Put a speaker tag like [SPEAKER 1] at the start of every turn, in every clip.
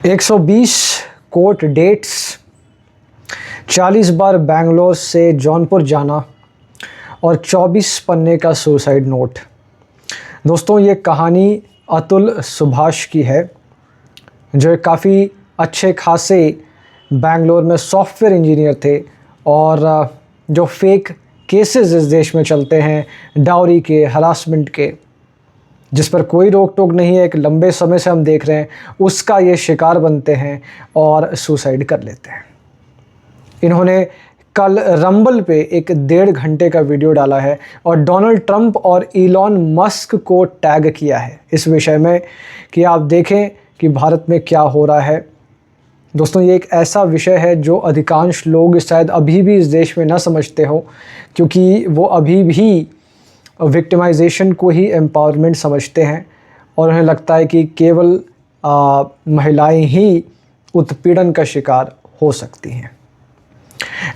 [SPEAKER 1] 120 court dates, 40 बार बेंगलोर से जौनपुर जाना और 24 पन्ने का सुसाइड नोट। दोस्तों, ये कहानी अतुल सुभाष की है, जो एक काफ़ी अच्छे खासे बेंगलोर में सॉफ्टवेयर इंजीनियर थे और जो फेक केसेस इस देश में चलते हैं डाउरी के, हरासमेंट के, जिस पर कोई रोक टोक नहीं है, एक लंबे समय से हम देख रहे हैं, उसका ये शिकार बनते हैं और सुसाइड कर लेते हैं। इन्होंने कल रंबल पे एक 1.5 घंटे का वीडियो डाला है और डोनाल्ड ट्रंप और इलॉन मस्क को टैग किया है इस विषय में कि आप देखें कि भारत में क्या हो रहा है। दोस्तों, ये एक ऐसा विषय है जो अधिकांश लोग शायद अभी भी इस देश में ना समझते हो, क्योंकि वो अभी भी विक्टिमाइजेशन को ही एम्पावरमेंट समझते हैं और उन्हें लगता है कि केवल महिलाएं ही उत्पीड़न का शिकार हो सकती हैं।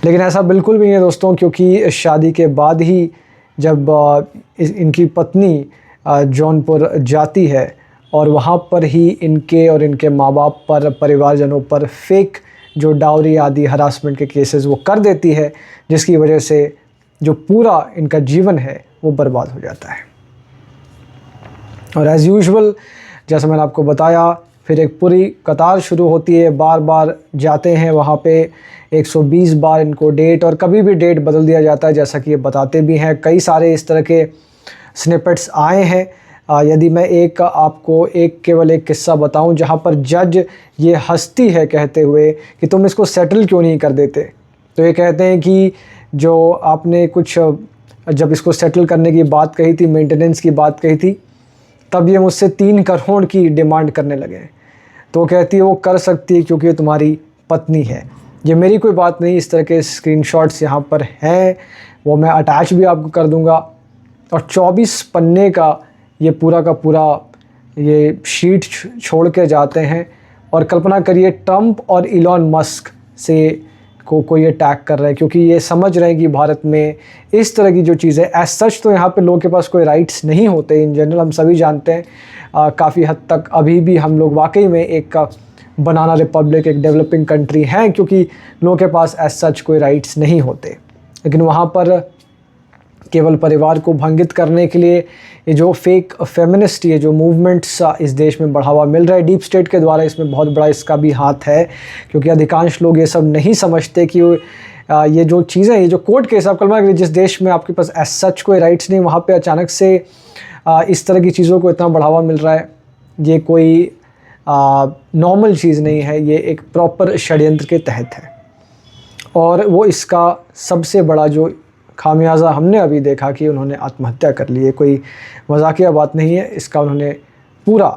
[SPEAKER 1] लेकिन ऐसा बिल्कुल भी नहीं है दोस्तों, क्योंकि शादी के बाद ही जब इनकी पत्नी जौनपुर जाती है और वहाँ पर ही इनके और इनके माँ बाप पर, परिवारजनों पर फेक जो डाउरी आदि हरासमेंट के केसेस वो कर देती है, जिसकी वजह से जो पूरा इनका जीवन है वो बर्बाद हो जाता है। और एज़ यूजुअल, जैसा मैंने आपको बताया, फिर एक पूरी कतार शुरू होती है, बार बार जाते हैं वहाँ पे, 120 बार इनको डेट, और कभी भी डेट बदल दिया जाता है, जैसा कि ये बताते भी हैं। कई सारे इस तरह के स्निपेट्स आए हैं। यदि मैं आपको केवल एक किस्सा बताऊं, जहाँ पर जज ये हंसती है कहते हुए कि तुम इसको सेटल क्यों नहीं कर देते। तो ये कहते हैं कि जो आपने कुछ जब इसको सेटल करने की बात कही थी, मेंटेनेंस की बात कही थी, तब ये मुझसे 3 करोड़ की डिमांड करने लगे। तो कहती है वो कर सकती है क्योंकि ये तुम्हारी पत्नी है। ये मेरी कोई बात नहीं, इस तरह के स्क्रीनशॉट्स यहाँ पर हैं, वो मैं अटैच भी आपको कर दूँगा। और 24 पन्ने का ये पूरा का पूरा ये शीट छोड़ के जाते हैं। और कल्पना करिए, ट्रंप और इलॉन मस्क से को ये टैग कर रहे हैं, क्योंकि ये समझ रहे हैं कि भारत में इस तरह की जो चीज़ें एज सच तो यहाँ पे लोगों के पास कोई राइट्स नहीं होते। इन जनरल हम सभी जानते हैं काफ़ी हद तक अभी भी हम लोग वाकई में एक बनाना रिपब्लिक, एक डेवलपिंग कंट्री हैं, क्योंकि लोगों के पास एज सच कोई राइट्स नहीं होते। लेकिन वहाँ पर केवल परिवार को भंगित करने के लिए ये जो फेक फेमिनिस्ट, ये जो मूवमेंट्स इस देश में बढ़ावा मिल रहा है डीप स्टेट के द्वारा, इसमें बहुत बड़ा इसका भी हाथ है। क्योंकि अधिकांश लोग ये सब नहीं समझते कि ये जो चीज़ें, ये जो कोर्ट केस, आप कल्पना करिए जिस देश में आपके पास एज सच कोई राइट्स नहीं, वहाँ पे अचानक से इस तरह की चीज़ों को इतना बढ़ावा मिल रहा है। ये कोई नॉर्मल चीज़ नहीं है, ये एक प्रॉपर षड्यंत्र के तहत है। और वो इसका सबसे बड़ा जो खामियाजा हमने अभी देखा कि उन्होंने आत्महत्या कर ली है, कोई मजाकिया बात नहीं है। इसका उन्होंने पूरा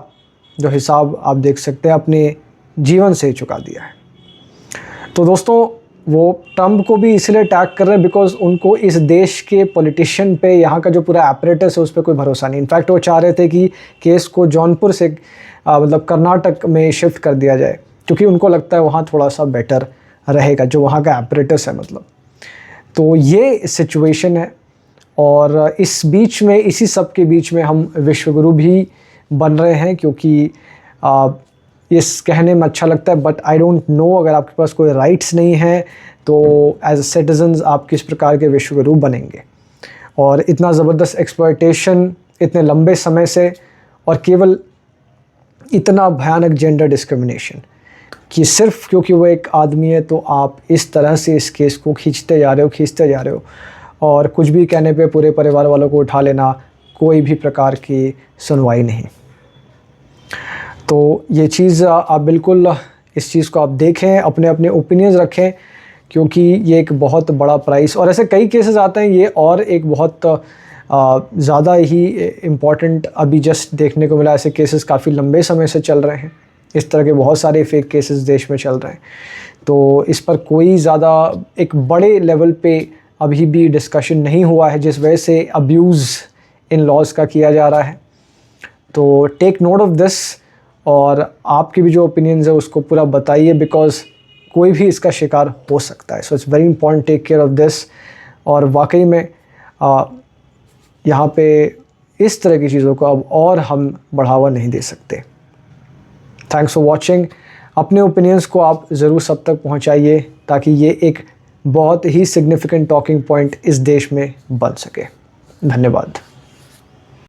[SPEAKER 1] जो हिसाब आप देख सकते हैं अपने जीवन से चुका दिया है। तो दोस्तों, वो ट्रंप को भी इसलिए टैग कर रहे हैं बिकॉज उनको इस देश के पॉलिटिशियन पे, यहाँ का जो पूरा एपरेटस है उस पर कोई भरोसा नहीं। इनफैक्ट वो चाह रहे थे कि केस को जौनपुर से मतलब कर्नाटक में शिफ्ट कर दिया जाए, क्योंकि उनको लगता है वहाँ थोड़ा सा बेटर रहेगा, जो वहाँ का एपरेटस है मतलब। तो ये सिचुएशन है। और इस बीच में, इसी सब के बीच में हम विश्वगुरु भी बन रहे हैं, क्योंकि इस कहने में अच्छा लगता है, बट आई डोंट नो, अगर आपके पास कोई राइट्स नहीं है तो एज सिटीजन्स आप किस प्रकार के विश्वगुरु बनेंगे। और इतना ज़बरदस्त एक्सप्लॉयटेशन इतने लंबे समय से, और केवल इतना भयानक जेंडर डिस्क्रिमिनेशन कि सिर्फ क्योंकि वो एक आदमी है तो आप इस तरह से इस केस को खींचते जा रहे हो और कुछ भी कहने पे पूरे परिवार वालों को उठा लेना, कोई भी प्रकार की सुनवाई नहीं। तो ये चीज़ आप बिल्कुल इस चीज़ को आप देखें, अपने अपने ओपिनियंस रखें, क्योंकि ये एक बहुत बड़ा प्राइस, और ऐसे कई केसेस आते हैं ये, और एक बहुत ज़्यादा ही इम्पॉर्टेंट अभी जस्ट देखने को मिला। ऐसे केसेस काफ़ी लंबे समय से चल रहे हैं, इस तरह के बहुत सारे फेक केसेस देश में चल रहे हैं। तो इस पर कोई ज़्यादा एक बड़े लेवल पे अभी भी डिस्कशन नहीं हुआ है, जिस वजह से अब्यूज़ इन लॉज का किया जा रहा है। तो टेक नोट ऑफ दिस, और आपकी भी जो ओपिनियंस है उसको पूरा बताइए, बिकॉज कोई भी इसका शिकार हो सकता है। So it's very important, take care of this. और वाकई में यहाँ पे इस तरह की चीज़ों को अब और हम बढ़ावा नहीं दे सकते। Thanks for watching. अपने ओपिनियंस को आप ज़रूर सब तक पहुंचाइए ताकि ये एक बहुत ही सिग्निफिकेंट टॉकिंग पॉइंट इस देश में बन सके। धन्यवाद।